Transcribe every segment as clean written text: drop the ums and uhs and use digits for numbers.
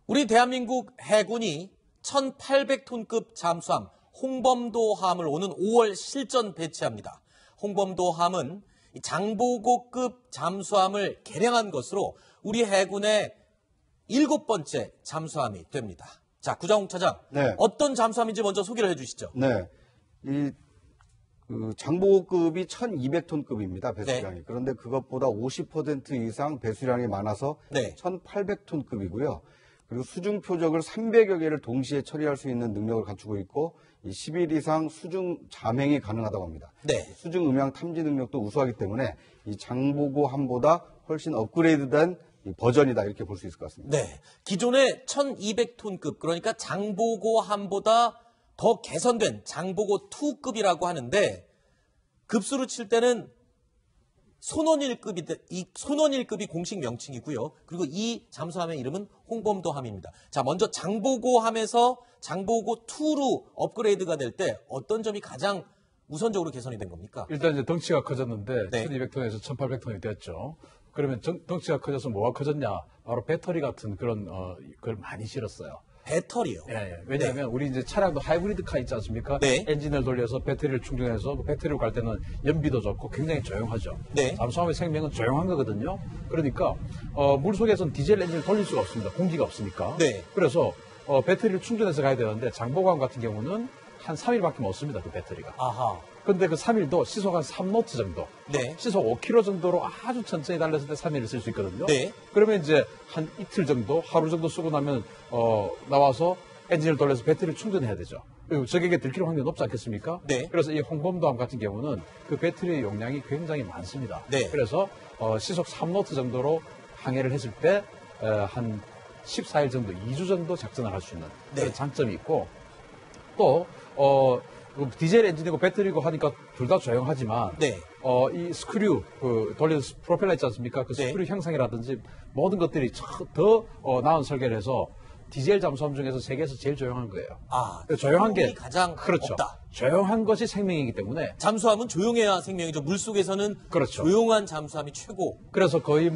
우리 대한민국 해군이 1800톤급 잠수함 홍범도함을 오는 5월 실전 배치합니다. 홍범도함은 장보고급 잠수함을 개량한 것으로 우리 해군의 7번째 잠수함이 됩니다. 자, 구장홍 차장, 네. 어떤 잠수함인지 먼저 소개를 해주시죠. 네, 장보고급이 1200톤급입니다, 배수량이. 네. 그런데 그것보다 50% 이상 배수량이 많아서 네. 1800톤급이고요. 그리고 수중 표적을 300여 개를 동시에 처리할 수 있는 능력을 갖추고 있고 10일 이상 수중 잠행이 가능하다고 합니다. 네. 수중 음향 탐지 능력도 우수하기 때문에 이 장보고함보다 훨씬 업그레이드된 이 버전이다, 이렇게 볼 수 있을 것 같습니다. 네. 기존의 1200톤급, 그러니까 장보고함보다 더 개선된 장보고 2급이라고 하는데, 급수로 칠 때는 손원일급이 공식 명칭이고요. 그리고 이 잠수함의 이름은 홍범도함입니다. 자, 먼저 장보고함에서 장보고 2로 업그레이드가 될 때 어떤 점이 가장 우선적으로 개선이 된 겁니까? 일단 이제 덩치가 커졌는데 네. 1200톤에서 1800톤이 됐죠. 그러면 덩치가 커져서 뭐가 커졌냐? 바로 배터리 같은 그런 걸 많이 실었어요. 배터리요. 예. 왜냐하면 우리 이제 차량도 하이브리드 카 있지 않습니까? 네. 엔진을 돌려서 배터리를 충전해서 그 배터리로 갈 때는 연비도 좋고 굉장히 조용하죠. 네. 잠수함의 생명은 조용한 거거든요. 그러니까 물속에서는 디젤 엔진을 돌릴 수가 없습니다. 공기가 없으니까. 네. 그래서 배터리를 충전해서 가야 되는데 장보고함 같은 경우는 한 3일밖에 못 씁니다. 그 배터리가. 아하. 근데 그 3일도 시속 한 3노트 정도. 네. 시속 5km 정도로 아주 천천히 달렸을 때 3일을 쓸 수 있거든요. 네. 그러면 이제 한 이틀 정도, 하루 정도 쓰고 나면 나와서 엔진을 돌려서 배터리를 충전해야 되죠. 그리고 적에게 들킬 확률이 높지 않겠습니까? 네. 그래서 이 홍범도함 같은 경우는 그 배터리의 용량이 굉장히 많습니다. 네. 그래서 시속 3노트 정도로 항해를 했을 때 한 14일 정도, 2주 정도 작전을 할 수 있는 네. 그런 장점이 있고, 또 디젤 엔진이고 배터리고 하니까 둘 다 조용하지만 네. 이 스크류 돌리는 프로펠러 있지 않습니까? 그 네. 스크류 형상이라든지 모든 것들이 더 나은 설계를 해서 디젤 잠수함 중에서 세계에서 제일 조용한 거예요. 아, 조용한 게 가장 그렇죠. 없다. 조용한 것이 생명이기 때문에 잠수함은 조용해야 생명이죠. 물속에서는 그렇죠. 조용한 잠수함이 최고. 그래서 거의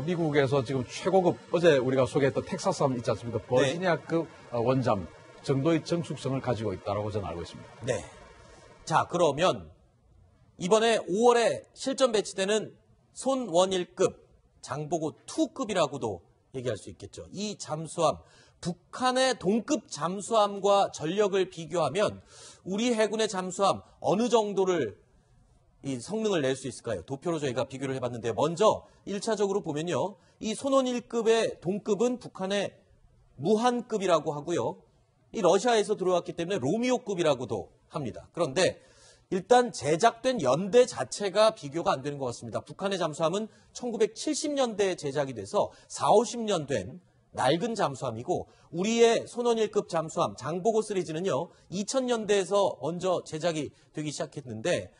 미국에서 지금 최고급 어제 우리가 소개했던 텍사스함 있지 않습니까? 버지니아급 원잠 정도의 정숙성을 가지고 있다라고 저는 알고 있습니다. 네. 자, 그러면 이번에 5월에 실전 배치되는 손원일급 장보고 2급이라고도 얘기할 수 있겠죠. 이 잠수함, 북한의 동급 잠수함과 전력을 비교하면 우리 해군의 잠수함 어느 정도를 이 성능을 낼 수 있을까요? 도표로 저희가 비교를 해봤는데요. 먼저 1차적으로 보면요. 이 손원일급의 동급은 북한의 무한급이라고 하고요. 이 러시아에서 들어왔기 때문에 로미오급이라고도 합니다. 그런데 일단 제작된 연대 자체가 비교가 안 되는 것 같습니다. 북한의 잠수함은 1970년대에 제작이 돼서 40~50년 된 낡은 잠수함이고 우리의 손원일급 잠수함 장보고 시리즈는요. 2000년대에서 먼저 제작이 되기 시작했는데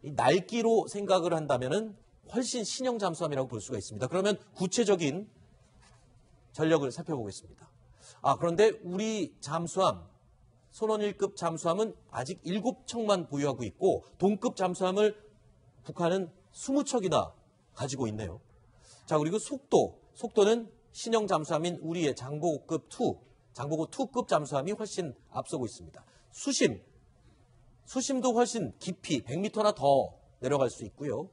이 낡기로 생각을 한다면은 훨씬 신형 잠수함이라고 볼 수가 있습니다. 그러면 구체적인 전력을 살펴보겠습니다. 그런데 우리 잠수함, 손원일급 잠수함은 아직 7척만 보유하고 있고 동급 잠수함을 북한은 20척이나 가지고 있네요. 자, 그리고 속도는 신형 잠수함인 우리의 장보고 2급 잠수함이 훨씬 앞서고 있습니다. 수심도 훨씬 깊이 100m나 더 내려갈 수 있고요.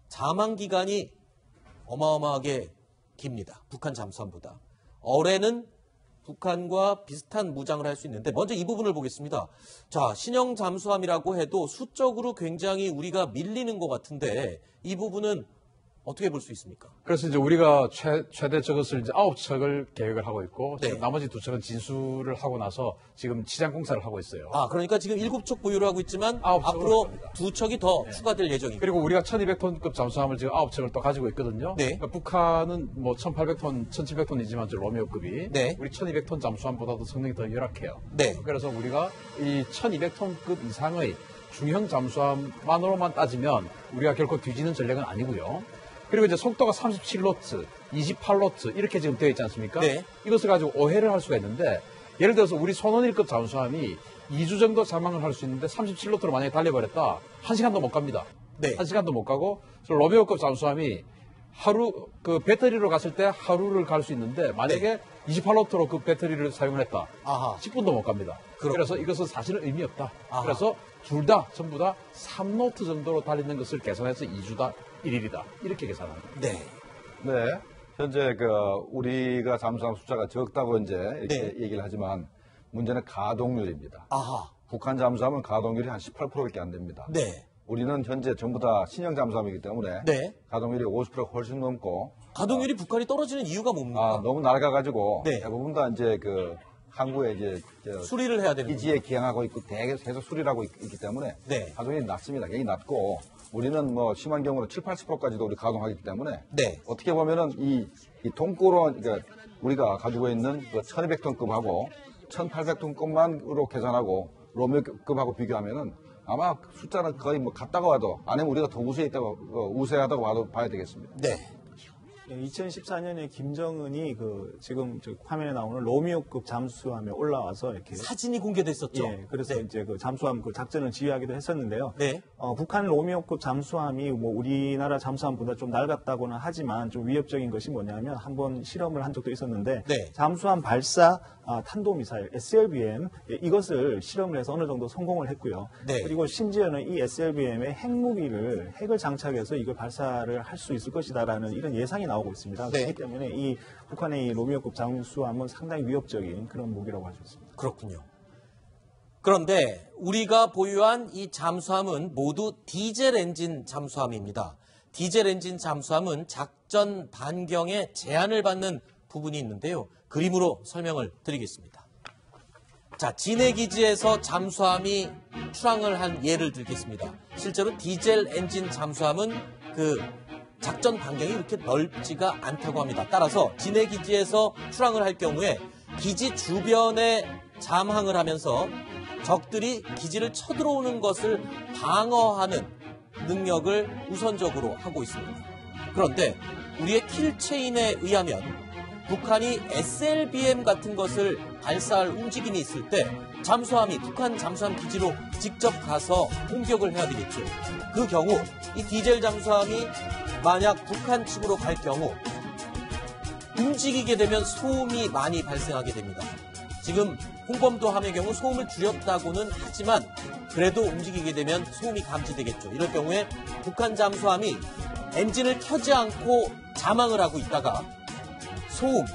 잠항 기간이 어마어마하게 깁니다. 북한 잠수함보다. 어뢰는 북한과 비슷한 무장을 할 수 있는데 먼저 이 부분을 보겠습니다. 자, 신형 잠수함이라고 해도 수적으로 굉장히 우리가 밀리는 것 같은데 이 부분은 어떻게 볼 수 있습니까? 그래서 이제 우리가 최대 저것을 이제 9척을 계획을 하고 있고 네. 지금 나머지 2척은 진수를 하고 나서 지금 치장 공사를 하고 있어요. 그러니까 지금 7척 보유를 하고 있지만 9척으로 앞으로 갑니다. 2척이 더 추가될 예정입니다. 그리고 우리가 1200톤급 잠수함을 지금 9척을 또 가지고 있거든요. 네. 그러니까 북한은 1800톤, 1700톤이지만 로미오급이 네. 우리 1200톤 잠수함보다도 성능이 더 열악해요. 네. 그래서 우리가 이 1200톤급 이상의 중형 잠수함만으로만 따지면 우리가 결코 뒤지는 전략은 아니고요. 그리고 이제 속도가 37노트, 28노트 이렇게 지금 되어 있지 않습니까? 네. 이것을 가지고 오해를 할 수가 있는데 예를 들어서 우리 손원일급 잠수함이 2주 정도 잠항을 할 수 있는데 37노트로 만약에 달려버렸다 1시간도 못 갑니다. 네. 1시간도 못 가고 로미오급 잠수함이 하루 그 배터리로 갔을 때 하루를 갈 수 있는데 만약에 28로트로 그 배터리를 사용을 했다. 아하. 10분도 못 갑니다. 그렇군요. 그래서 이것은 사실은 의미 없다. 아하. 그래서 둘 다 전부 다 3노트 정도로 달리는 것을 계산해서 2주다, 1일이다. 이렇게 계산합니다. 네. 네. 현재 우리가 잠수함 숫자가 적다고 이제 이렇게 얘기를 하지만 문제는 가동률입니다. 아하. 북한 잠수함은 가동률이 한 18%밖에 안 됩니다. 네. 우리는 현재 전부 다 신형 잠수함이기 때문에 네. 가동률이 50%가 훨씬 넘고 가동률이 북한이 떨어지는 이유가 뭡니까? 너무 낡아가지고 네. 대부분 다 이제 항구에 이제 수리를 해야 되는 기지에 기항하고 있고 계속 수리를 하고 있기 때문에 네. 가동률이 낮습니다. 굉장히 낮고 우리는 뭐 심한 경우로 7, 80%까지도 우리 가동하기 때문에 네. 어떻게 보면은 이 통고로 그러니까 우리가 가지고 있는 1200톤급하고 1800톤급만으로 계산하고 로미오급하고 비교하면은 아마 숫자는 거의 뭐 같다고 봐도 아니면 우리가 더 우세하다고 봐도 봐야 되겠습니다. 네. 2014년에 김정은이 지금 화면에 나오는 로미오급 잠수함에 올라와서 이렇게 사진이 공개됐었죠. 예, 그래서 네. 이제 잠수함 작전을 지휘하기도 했었는데요. 네. 북한 로미오급 잠수함이 뭐 우리나라 잠수함보다 좀 낡았다고는 하지만 좀 위협적인 것이 뭐냐면 한번 실험을 한 적도 있었는데 네. 잠수함 발사 탄도미사일 SLBM 이것을 실험을 해서 어느 정도 성공을 했고요. 네. 그리고 심지어는 이 SLBM에 핵을 장착해서 이걸 발사를 할 수 있을 것이다라는 이런 예상이 나오고 있습니다. 네. 그렇기 때문에 이 북한의 이 로미오급 잠수함은 상당히 위협적인 그런 무기라고 할 수 있습니다. 그렇군요. 그런데 우리가 보유한 이 잠수함은 모두 디젤 엔진 잠수함입니다. 디젤 엔진 잠수함은 작전 반경에 제한을 받는 부분이 있는데요. 그림으로 설명을 드리겠습니다. 자, 진해기지에서 잠수함이 출항을 한 예를 들겠습니다. 실제로 디젤 엔진 잠수함은 작전 반경이 그렇게 넓지가 않다고 합니다. 따라서 진해기지에서 출항을 할 경우에 기지 주변에 잠항을 하면서 적들이 기지를 쳐들어오는 것을 방어하는 능력을 우선적으로 하고 있습니다. 그런데 우리의 킬체인에 의하면 북한이 SLBM 같은 것을 발사할 움직임이 있을 때 잠수함이 북한 잠수함 기지로 직접 가서 공격을 해야 되겠죠. 그 경우 이 디젤 잠수함이 만약 북한 측으로 갈 경우 움직이게 되면 소음이 많이 발생하게 됩니다. 지금 홍범도 함의 경우 소음을 줄였다고는 하지만 그래도 움직이게 되면 소음이 감지되겠죠. 이럴 경우에 북한 잠수함이 엔진을 켜지 않고 잠항을 하고 있다가 소음,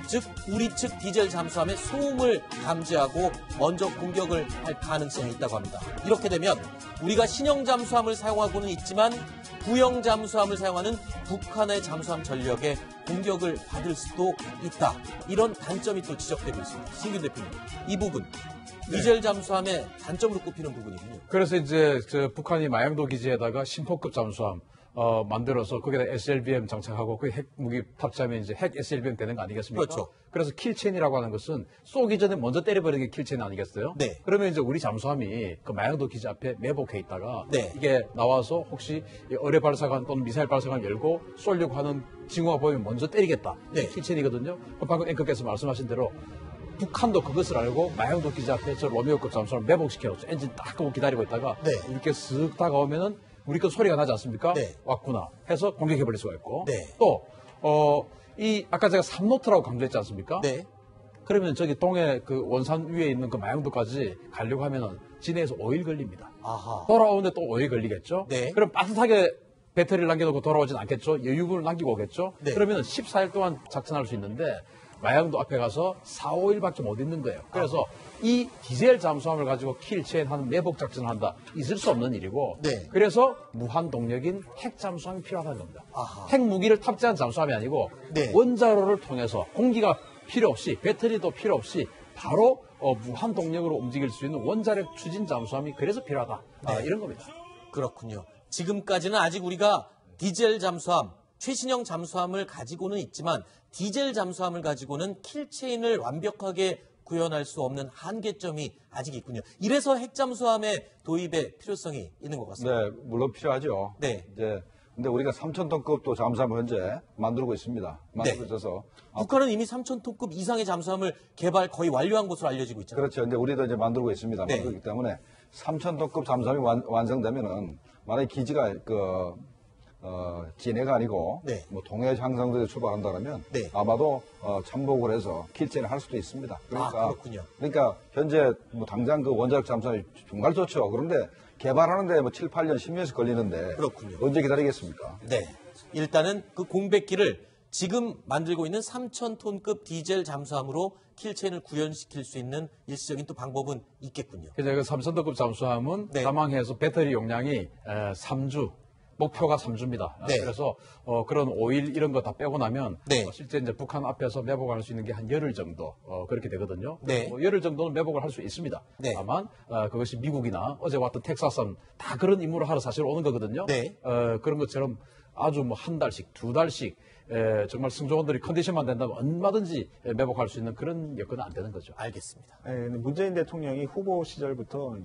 즉 우리 측 디젤 잠수함의 소음을 감지하고 먼저 공격을 할 가능성이 있다고 합니다. 이렇게 되면 우리가 신형 잠수함을 사용하고는 있지만 구형 잠수함을 사용하는 북한의 잠수함 전력에 공격을 받을 수도 있다. 이런 단점이 또 지적되고 있습니다. 신규 대표님, 이 부분 디젤 잠수함의 단점으로 꼽히는 부분이군요. 그래서 이제 북한이 마양도 기지에다가 심포급 잠수함 만들어서 거기다 SLBM 장착하고 그 핵 무기 탑재하면 이제 핵 SLBM 되는 거 아니겠습니까? 그렇죠. 그래서 킬체인이라고 하는 것은 쏘기 전에 먼저 때려버리는 게 킬체인 아니겠어요? 네. 그러면 이제 우리 잠수함이 그 마양도 기지 앞에 매복해 있다가 네. 이게 나와서 혹시 어뢰 발사관 또는 미사일 발사관 열고 쏘려고 하는 징후가 보이면 먼저 때리겠다. 네. 킬체인이거든요. 방금 앵커께서 말씀하신 대로 북한도 그것을 알고 마양도 기지 앞에 저 로미오급 잠수함을 매복시켜놓죠. 엔진 딱 끄고 기다리고 있다가 네. 이렇게 쓱 다가오면은 우리 거 소리가 나지 않습니까? 네. 왔구나 해서 공격해버릴 수가 있고 네. 또 아까 제가 3노트라고 강조했지 않습니까? 네. 그러면 저기 동해 그 원산 위에 있는 그 마양도까지 가려고 하면은 진해에서 5일 걸립니다. 아하. 돌아오는데 또 5일 걸리겠죠? 네. 그럼 빠듯하게 배터리를 남겨놓고 돌아오진 않겠죠? 여유분을 남기고 오겠죠? 네. 그러면 14일 동안 작전할 수 있는데 마양도 앞에 가서 4, 5일밖에 못 있는 거예요. 그래서 이 디젤 잠수함을 가지고 킬체인하는 매복 작전을 한다. 있을 수 없는 일이고 네. 그래서 무한 동력인 핵 잠수함이 필요하다는 겁니다. 아하. 핵 무기를 탑재한 잠수함이 아니고 네. 원자로를 통해서 공기가 필요 없이 배터리도 필요 없이 바로 무한 동력으로 움직일 수 있는 원자력 추진 잠수함이 그래서 필요하다. 네. 이런 겁니다. 그렇군요. 지금까지는 아직 우리가 디젤 잠수함, 최신형 잠수함을 가지고는 있지만 디젤 잠수함을 가지고는 킬체인을 완벽하게 구현할 수 없는 한계점이 아직 있군요. 이래서 핵잠수함의 도입의 필요성이 있는 것 같습니다. 네, 물론 필요하죠. 네. 근데 우리가 3,000톤급도 잠수함을 현재 만들고 있습니다. 만들고 네. 있어서. 북한은 이미 3,000톤급 이상의 잠수함을 개발 거의 완료한 것으로 알려지고 있잖아요. 그렇죠. 근데 우리도 이제 만들고 있습니다. 네. 만들기 때문에 3,000톤급 잠수함이 완성되면은 만약에 기지가 진해가 아니고 네. 뭐 동해 향상도에 출발한다면 네. 아마도 참복을 해서 킬체를 할 수도 있습니다. 그렇군요. 그러니까 현재 뭐 당장 그 원자력 잠수함이 정말 좋죠. 그런데 개발하는데 뭐 7, 8년, 10년씩 걸리는데 그렇군요. 언제 기다리겠습니까? 네. 일단은 그 공백기를 지금 만들고 있는 3,000톤급 디젤 잠수함으로 킬체인을 구현시킬 수 있는 일시적인 또 방법은 있겠군요. 그래서 그 삼선도급 잠수함은 네. 사망해서 배터리 용량이 3주, 목표가 3주입니다. 네. 그래서 그런 오일 이런 거 다 빼고 나면 네. 실제 이제 북한 앞에서 매복할 수 있는 게 한 열흘 정도 그렇게 되거든요. 네. 열흘 정도는 매복을 할 수 있습니다. 네. 다만 그것이 미국이나 어제 왔던 텍사스는 다 그런 임무를 하러 사실 오는 거거든요. 네. 그런 것처럼 아주 뭐 한 달씩, 두 달씩 정말 승조원들이 컨디션만 된다면 얼마든지 매복할 수 있는 그런 여건은 안 되는 거죠. 알겠습니다. 문재인 대통령이 후보 시절부터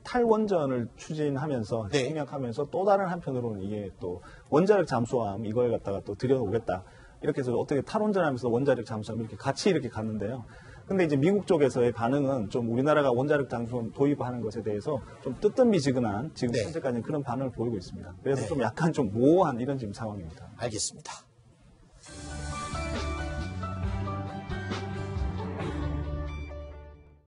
탈원전을 추진하면서 네. 생략하면서 또 다른 한편으로는 이게 또 원자력 잠수함 이걸 갖다가 또 들여오겠다. 이렇게 해서 어떻게 탈원전하면서 원자력 잠수함 이렇게 같이 이렇게 갔는데요. 근데 이제 미국 쪽에서의 반응은 좀 우리나라가 원자력 잠수함 도입하는 것에 대해서 좀 뜨뜻미지근한 지금 네. 현재까지는 그런 반응을 보이고 있습니다. 그래서 네. 좀 약간 좀 모호한 이런 지금 상황입니다. 알겠습니다.